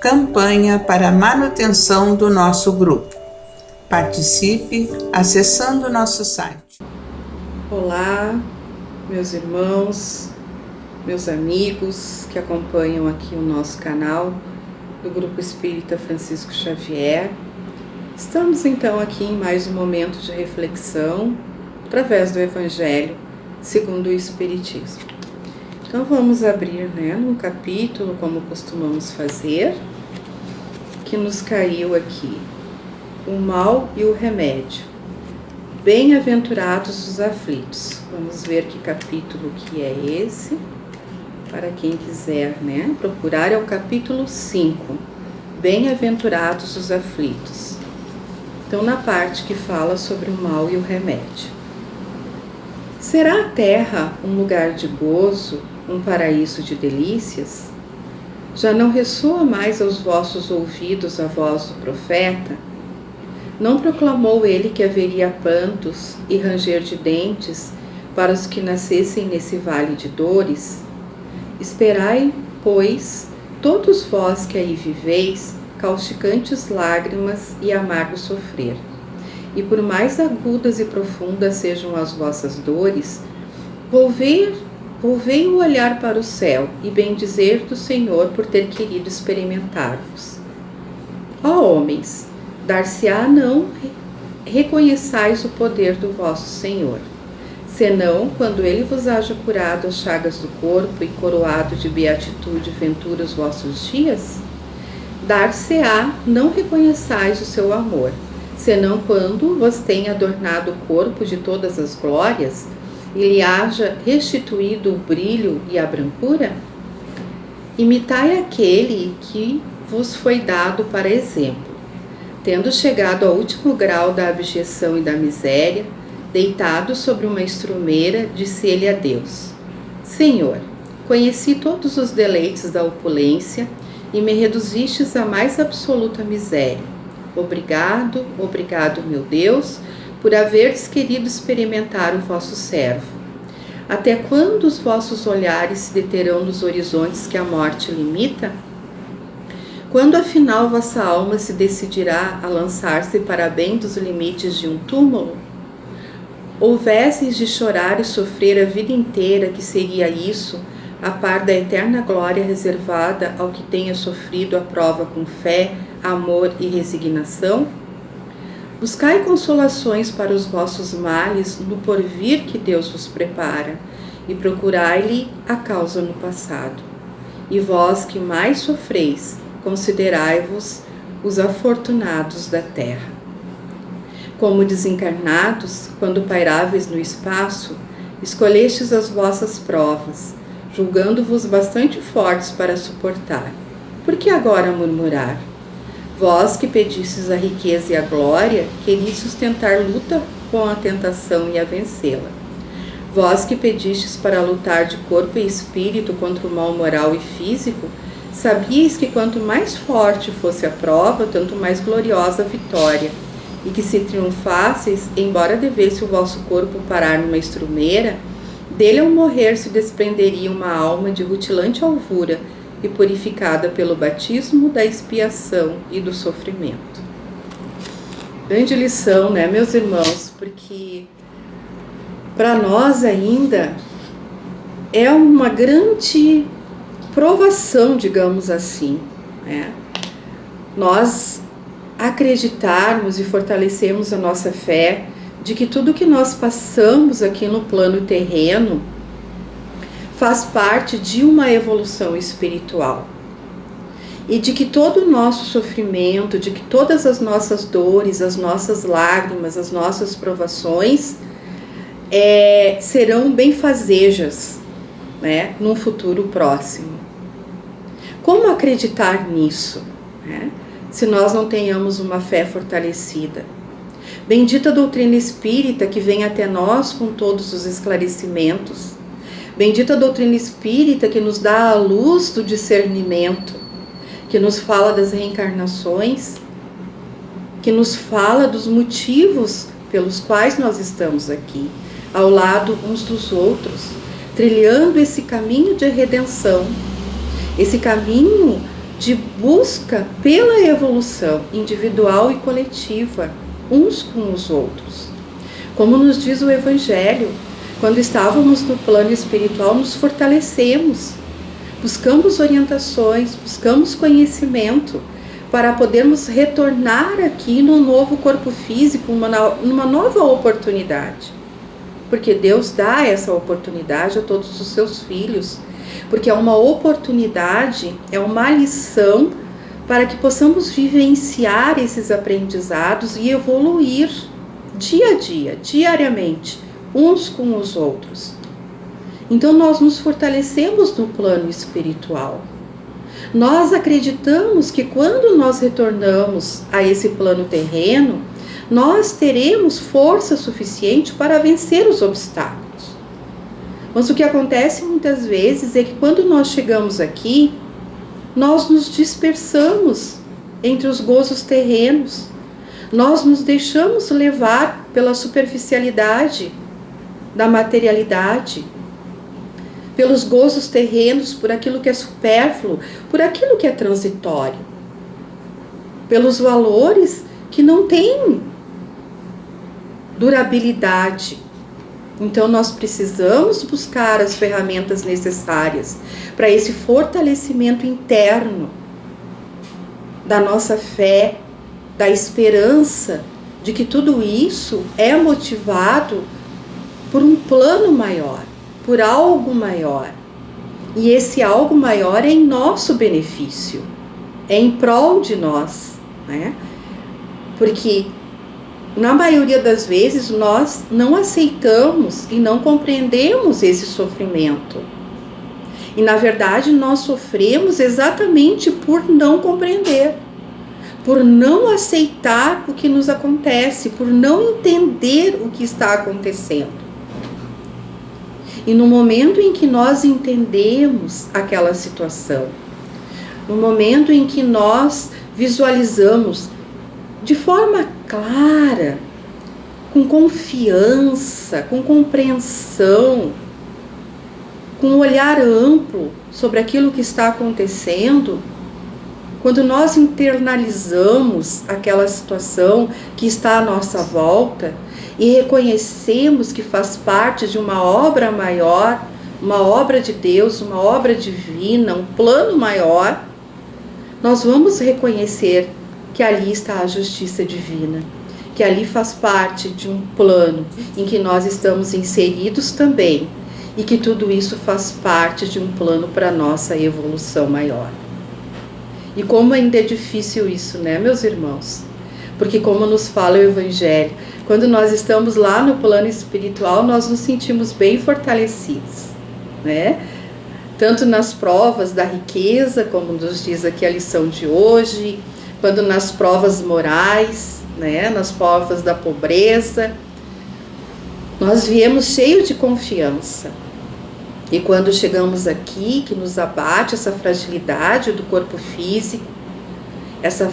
Campanha para a manutenção do nosso grupo. Participe acessando nosso site. Olá, meus irmãos, meus amigos que acompanham aqui o nosso canal do Grupo Espírita Francisco Xavier. Estamos então aqui em mais um momento de reflexão através do Evangelho segundo o Espiritismo. Então vamos abrir num capítulo, como costumamos fazer, que nos caiu aqui, o mal e o remédio. Bem-aventurados os aflitos. Vamos ver que capítulo que é esse, para quem quiser procurar, é o capítulo 5, Bem-aventurados os aflitos. Então, na parte que fala sobre o mal e o remédio. Será a terra um lugar de gozo, um paraíso de delícias? Já não ressoa mais aos vossos ouvidos a voz do profeta? Não proclamou ele que haveria prantos e ranger de dentes para os que nascessem nesse vale de dores? Esperai, pois, todos vós que aí viveis, causticantes lágrimas e amargo sofrer. E por mais agudas e profundas sejam as vossas dores, volvei o olhar para o céu e bendizer do Senhor por ter querido experimentar-vos. Ó homens, dar-se-á não reconheçais o poder do vosso Senhor, senão quando ele vos haja curado as chagas do corpo e coroado de beatitude e ventura os vossos dias? Dar-se-á não reconheçais o seu amor, senão quando vos tenha adornado o corpo de todas as glórias e lhe haja restituído o brilho e a brancura? Imitai aquele que vos foi dado para exemplo, tendo chegado ao último grau da abjeção e da miséria, deitado sobre uma estrumeira, disse ele a Deus: Senhor, conheci todos os deleites da opulência e me reduzistes à mais absoluta miséria. Obrigado, obrigado, meu Deus, por haveres querido experimentar o vosso servo. Até quando os vossos olhares se deterão nos horizontes que a morte limita? Quando afinal vossa alma se decidirá a lançar-se para bem dos limites de um túmulo? Houvesseis de chorar e sofrer a vida inteira, que seria isso, a par da eterna glória reservada ao que tenha sofrido a prova com fé, amor e resignação? Buscai consolações para os vossos males no porvir que Deus vos prepara, e procurai-lhe a causa no passado. E vós que mais sofreis, considerai-vos os afortunados da terra. Como desencarnados, quando pairáveis no espaço, escolhestes as vossas provas, julgando-vos bastante fortes para suportar. Por que agora murmurar? Vós que pedistes a riqueza e a glória, queris sustentar luta com a tentação e a vencê-la. Vós que pedistes para lutar de corpo e espírito contra o mal moral e físico, sabíeis que quanto mais forte fosse a prova, tanto mais gloriosa a vitória, e que se triunfasseis, embora devesse o vosso corpo parar numa estrumeira, dele ao morrer se desprenderia uma alma de rutilante alvura e purificada pelo batismo da expiação e do sofrimento. Grande lição, meus irmãos, porque para nós ainda é uma grande provação, digamos assim, nós acreditarmos e fortalecermos a nossa fé de que tudo que nós passamos aqui no plano terreno faz parte de uma evolução espiritual. E de que todo o nosso sofrimento, de que todas as nossas dores, as nossas lágrimas, as nossas provações serão benfazejas, num futuro próximo. Como acreditar nisso, se nós não tenhamos uma fé fortalecida? Bendita a doutrina espírita que vem até nós com todos os esclarecimentos. Bendita a doutrina espírita que nos dá a luz do discernimento, que nos fala das reencarnações, que nos fala dos motivos pelos quais nós estamos aqui, ao lado uns dos outros, trilhando esse caminho de redenção, esse caminho de busca pela evolução individual e coletiva, uns com os outros. Como nos diz o Evangelho, quando estávamos no plano espiritual, nos fortalecemos, buscamos orientações, buscamos conhecimento, para podermos retornar aqui no novo corpo físico, numa nova oportunidade. Porque Deus dá essa oportunidade a todos os seus filhos, porque é uma oportunidade, é uma lição para que possamos vivenciar esses aprendizados e evoluir dia a dia, diariamente, uns com os outros. Então nós nos fortalecemos no plano espiritual. Nós acreditamos que quando nós retornamos a esse plano terreno, nós teremos força suficiente para vencer os obstáculos. Mas o que acontece muitas vezes é que quando nós chegamos aqui, nós nos dispersamos entre os gozos terrenos. Nós nos deixamos levar pela superficialidade da materialidade, pelos gozos terrenos, por aquilo que é supérfluo, por aquilo que é transitório, pelos valores que não têm durabilidade. Então nós precisamos buscar as ferramentas necessárias para esse fortalecimento interno da nossa fé, da esperança de que tudo isso é motivado por um plano maior, por algo maior. E esse algo maior é em nosso benefício, é em prol de nós, né? Porque na maioria das vezes nós não aceitamos e não compreendemos esse sofrimento. E na verdade nós sofremos exatamente por não compreender, por não aceitar o que nos acontece, por não entender o que está acontecendo. E no momento em que nós entendemos aquela situação, no momento em que nós visualizamos de forma clara, com confiança, com compreensão, com um olhar amplo sobre aquilo que está acontecendo, quando nós internalizamos aquela situação que está à nossa volta e reconhecemos que faz parte de uma obra maior, uma obra de Deus, uma obra divina, um plano maior, nós vamos reconhecer que ali está a justiça divina, que ali faz parte de um plano em que nós estamos inseridos também e que tudo isso faz parte de um plano para a nossa evolução maior. E como ainda é difícil isso, né, meus irmãos? Porque como nos fala o Evangelho, quando nós estamos lá no plano espiritual, nós nos sentimos bem fortalecidos, né? Tanto nas provas da riqueza, como nos diz aqui a lição de hoje, quando nas provas morais, né? Nas provas da pobreza, nós viemos cheios de confiança. E quando chegamos aqui, que nos abate essa fragilidade do corpo físico, essa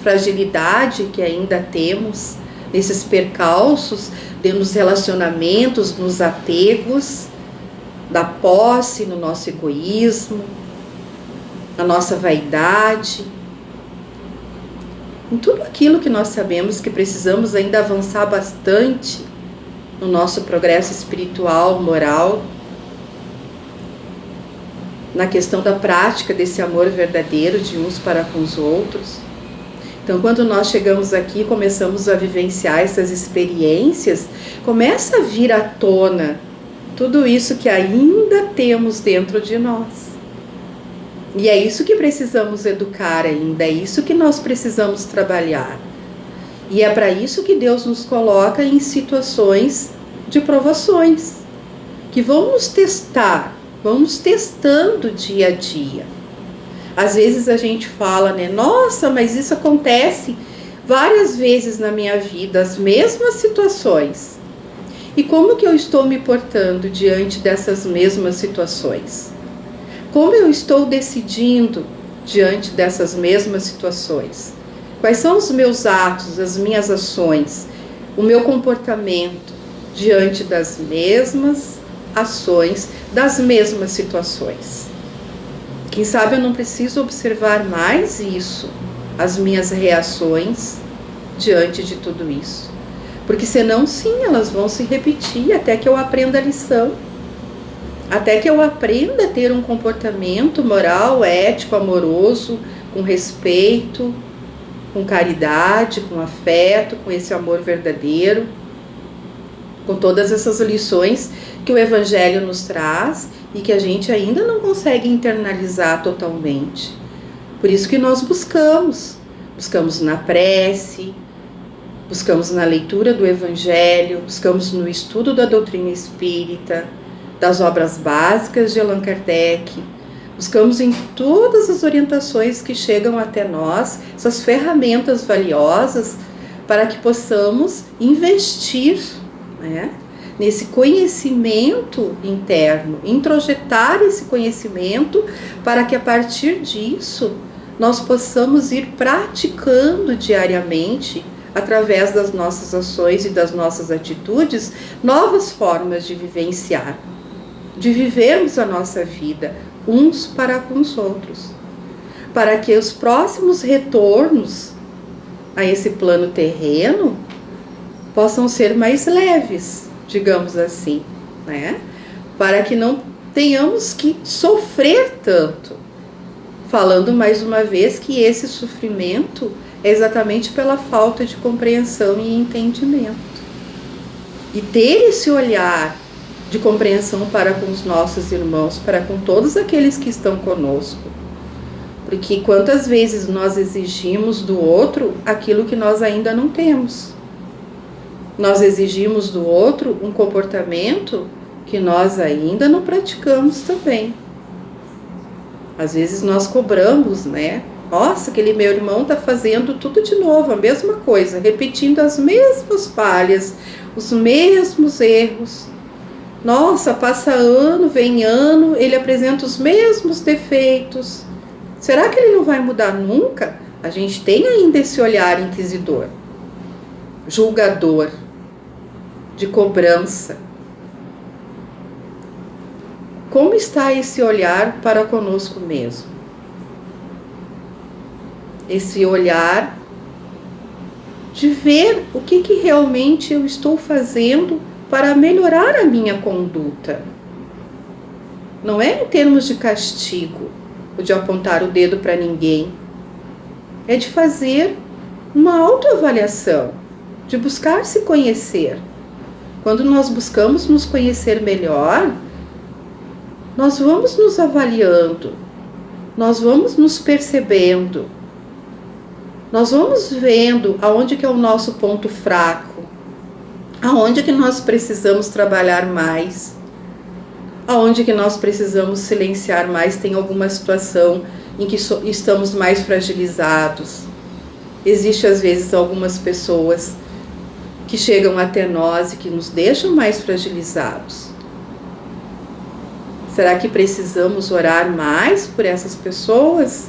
fragilidade que ainda temos nesses percalços, nos relacionamentos, nos apegos, da posse, no nosso egoísmo, na nossa vaidade, em tudo aquilo que nós sabemos que precisamos ainda avançar bastante no nosso progresso espiritual, moral, na questão da prática desse amor verdadeiro de uns para com os outros. Então, quando nós chegamos aqui, começamos a vivenciar essas experiências, começa a vir à tona tudo isso que ainda temos dentro de nós. E é isso que precisamos educar ainda, é isso que nós precisamos trabalhar. E é para isso que Deus nos coloca em situações de provações, que vão nos testar, vamos testando dia a dia. Às vezes a gente fala, né? Nossa, mas isso acontece várias vezes na minha vida, as mesmas situações. E como que eu estou me portando diante dessas mesmas situações? Como eu estou decidindo diante dessas mesmas situações? Quais são os meus atos, as minhas ações, o meu comportamento diante das mesmas ações, das mesmas situações? Quem sabe eu não preciso observar mais isso, as minhas reações diante de tudo isso. Porque senão, sim, elas vão se repetir até que eu aprenda a lição. Até que eu aprenda a ter um comportamento moral, ético, amoroso, com respeito, com caridade, com afeto, com esse amor verdadeiro, com todas essas lições que o Evangelho nos traz e que a gente ainda não consegue internalizar totalmente. Por isso que nós buscamos na prece, buscamos na leitura do Evangelho, buscamos no estudo da doutrina espírita, das obras básicas de Allan Kardec, buscamos em todas as orientações que chegam até nós, essas ferramentas valiosas para que possamos investir, né, nesse conhecimento interno, introjetar esse conhecimento para que a partir disso nós possamos ir praticando diariamente, através das nossas ações e das nossas atitudes, novas formas de vivenciar, de vivermos a nossa vida uns para com os outros, para que os próximos retornos a esse plano terreno possam ser mais leves, digamos assim, né? Para que não tenhamos que sofrer tanto. Falando mais uma vez que esse sofrimento é exatamente pela falta de compreensão e entendimento. E ter esse olhar de compreensão para com os nossos irmãos, para com todos aqueles que estão conosco. Porque quantas vezes nós exigimos do outro aquilo que nós ainda não temos. Nós exigimos do outro um comportamento que nós ainda não praticamos também. Às vezes nós cobramos, né? Nossa, aquele meu irmão está fazendo tudo de novo, a mesma coisa, repetindo as mesmas falhas, os mesmos erros. Nossa, passa ano, vem ano, ele apresenta os mesmos defeitos. Será que ele não vai mudar nunca? A gente tem ainda esse olhar inquisidor, julgador, de cobrança. Como está esse olhar para conosco mesmo? Esse olhar de ver o que realmente eu estou fazendo para melhorar a minha conduta. Não é em termos de castigo, ou de apontar o dedo para ninguém. É de fazer uma autoavaliação, de buscar se conhecer. Quando nós buscamos nos conhecer melhor, nós vamos nos avaliando, nós vamos nos percebendo, nós vamos vendo aonde que é o nosso ponto fraco, aonde que nós precisamos trabalhar mais, aonde que nós precisamos silenciar mais, tem alguma situação em que estamos mais fragilizados. Existe às vezes algumas pessoas que chegam até nós e que nos deixam mais fragilizados. Será que precisamos orar mais por essas pessoas?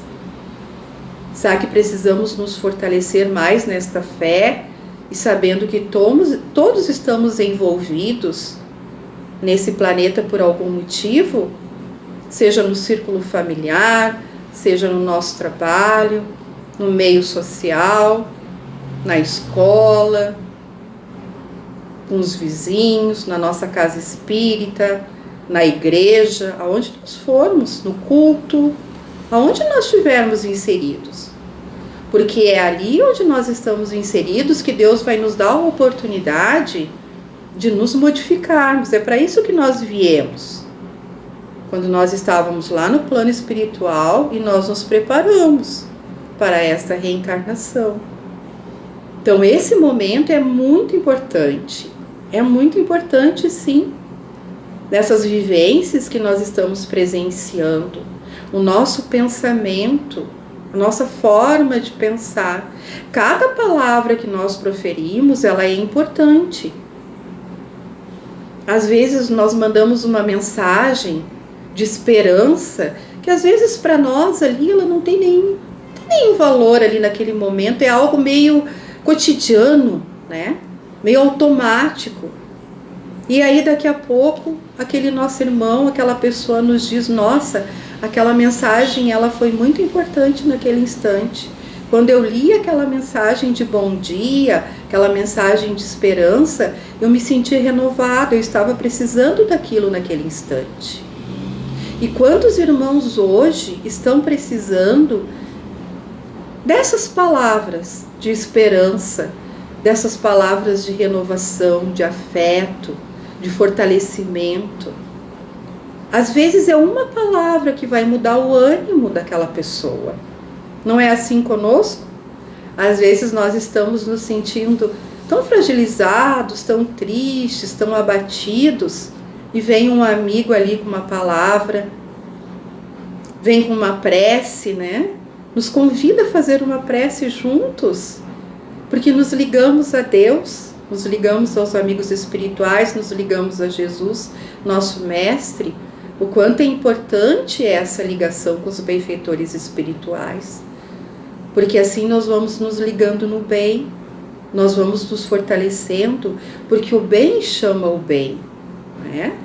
Será que precisamos nos fortalecer mais nesta fé e sabendo que todos estamos envolvidos nesse planeta por algum motivo, seja no círculo familiar, seja no nosso trabalho, no meio social, na escola, com os vizinhos, na nossa casa espírita, na igreja, aonde nós formos, no culto, aonde nós estivermos inseridos. Porque é ali onde nós estamos inseridos que Deus vai nos dar a oportunidade de nos modificarmos. É para isso que nós viemos. Quando nós estávamos lá no plano espiritual e nós nos preparamos para esta reencarnação. Então esse momento é muito importante. É muito importante, sim, dessas vivências que nós estamos presenciando, o nosso pensamento, a nossa forma de pensar. Cada palavra que nós proferimos, ela é importante. Às vezes nós mandamos uma mensagem de esperança, que às vezes para nós ali ela não tem nenhum valor ali naquele momento, é algo meio cotidiano, né? Meio automático. E aí daqui a pouco aquele nosso irmão, aquela pessoa nos diz: nossa, aquela mensagem ela foi muito importante naquele instante. Quando eu li aquela mensagem de bom dia, aquela mensagem de esperança, eu me senti renovado, eu estava precisando daquilo naquele instante. E quantos irmãos hoje estão precisando dessas palavras de esperança, dessas palavras de renovação, de afeto, de fortalecimento? Às vezes é uma palavra que vai mudar o ânimo daquela pessoa. Não é assim conosco? Às vezes nós estamos nos sentindo tão fragilizados, tão tristes, tão abatidos, e vem um amigo ali com uma palavra, vem com uma prece, né? Nos convida a fazer uma prece juntos, porque nos ligamos a Deus, nos ligamos aos amigos espirituais, nos ligamos a Jesus, nosso mestre. O quanto é importante essa ligação com os benfeitores espirituais. Porque assim nós vamos nos ligando no bem, nós vamos nos fortalecendo, porque o bem chama o bem, né?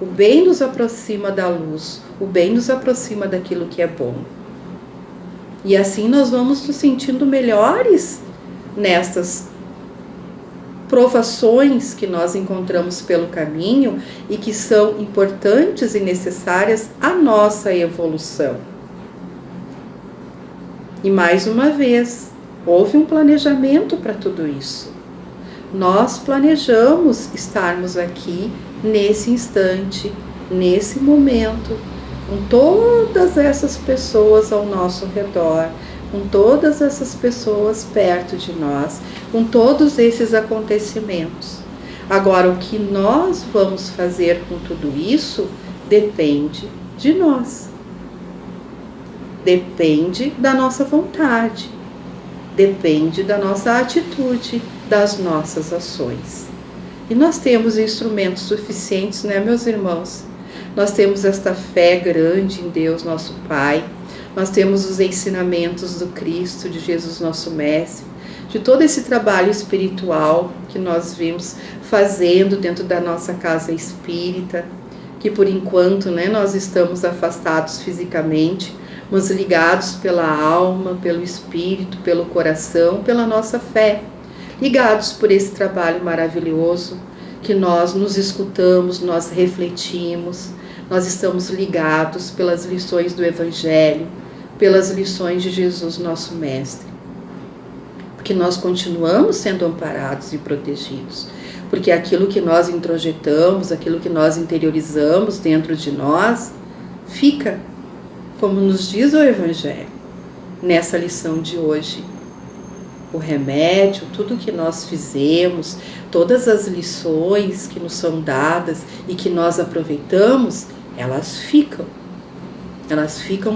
O bem nos aproxima da luz, o bem nos aproxima daquilo que é bom. E assim nós vamos nos sentindo melhores nestas provações que nós encontramos pelo caminho e que são importantes e necessárias à nossa evolução. E mais uma vez, houve um planejamento para tudo isso. Nós planejamos estarmos aqui nesse instante, nesse momento, com todas essas pessoas ao nosso redor, com todas essas pessoas perto de nós, com todos esses acontecimentos. Agora, o que nós vamos fazer com tudo isso depende de nós. Depende da nossa vontade, depende da nossa atitude, das nossas ações. E nós temos instrumentos suficientes, né, meus irmãos? Nós temos esta fé grande em Deus, nosso Pai. Nós temos os ensinamentos do Cristo, de Jesus, nosso Mestre, de todo esse trabalho espiritual que nós vimos fazendo dentro da nossa casa espírita, que por enquanto, né, nós estamos afastados fisicamente, mas ligados pela alma, pelo espírito, pelo coração, pela nossa fé, ligados por esse trabalho maravilhoso que nós nos escutamos, nós refletimos, nós estamos ligados pelas lições do Evangelho, pelas lições de Jesus, nosso Mestre. Porque nós continuamos sendo amparados e protegidos, porque aquilo que nós introjetamos, aquilo que nós interiorizamos dentro de nós, fica, como nos diz o Evangelho, nessa lição de hoje. O remédio, tudo que nós fizemos, todas as lições que nos são dadas e que nós aproveitamos, elas ficam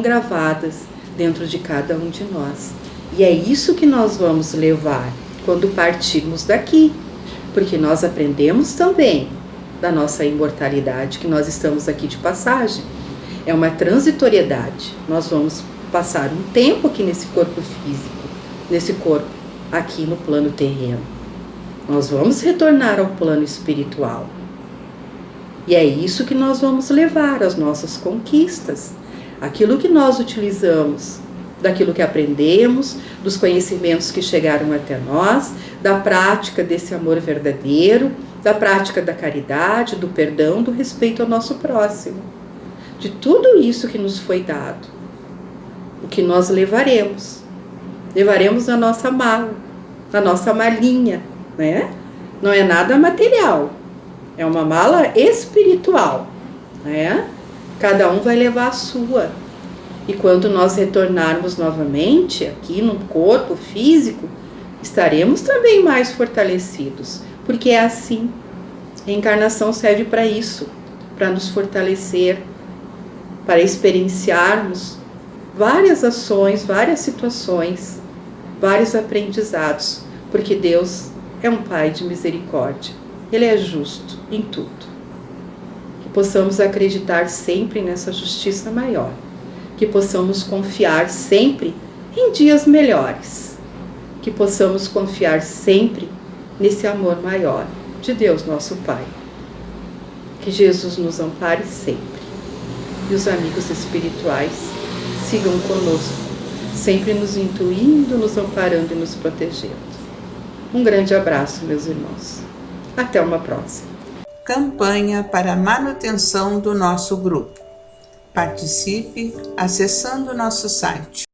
gravadas dentro de cada um de nós. E é isso que nós vamos levar quando partirmos daqui, porque nós aprendemos também da nossa imortalidade, que nós estamos aqui de passagem. É uma transitoriedade. Nós vamos passar um tempo aqui nesse corpo físico, nesse corpo aqui no plano terreno. Nós vamos retornar ao plano espiritual. E é isso que nós vamos levar, as nossas conquistas. Aquilo que nós utilizamos, daquilo que aprendemos, dos conhecimentos que chegaram até nós, da prática desse amor verdadeiro, da prática da caridade, do perdão, do respeito ao nosso próximo. De tudo isso que nos foi dado, o que nós levaremos na nossa mala, na nossa malinha, né? Não é nada material, é uma mala espiritual, né? Cada um vai levar a sua. E quando nós retornarmos novamente aqui no corpo físico, estaremos também mais fortalecidos, porque é assim. A encarnação serve para isso, para nos fortalecer, para experienciarmos várias ações, várias situações, vários aprendizados, porque Deus é um Pai de misericórdia. Ele é justo em tudo. Que possamos acreditar sempre nessa justiça maior, que possamos confiar sempre em dias melhores, que possamos confiar sempre nesse amor maior de Deus, nosso Pai. Que Jesus nos ampare sempre. e os amigos espirituais sigam conosco, sempre nos intuindo, nos amparando e nos protegendo. Um grande abraço, meus irmãos. Até uma próxima. Campanha para a manutenção do nosso grupo. Participe acessando nosso site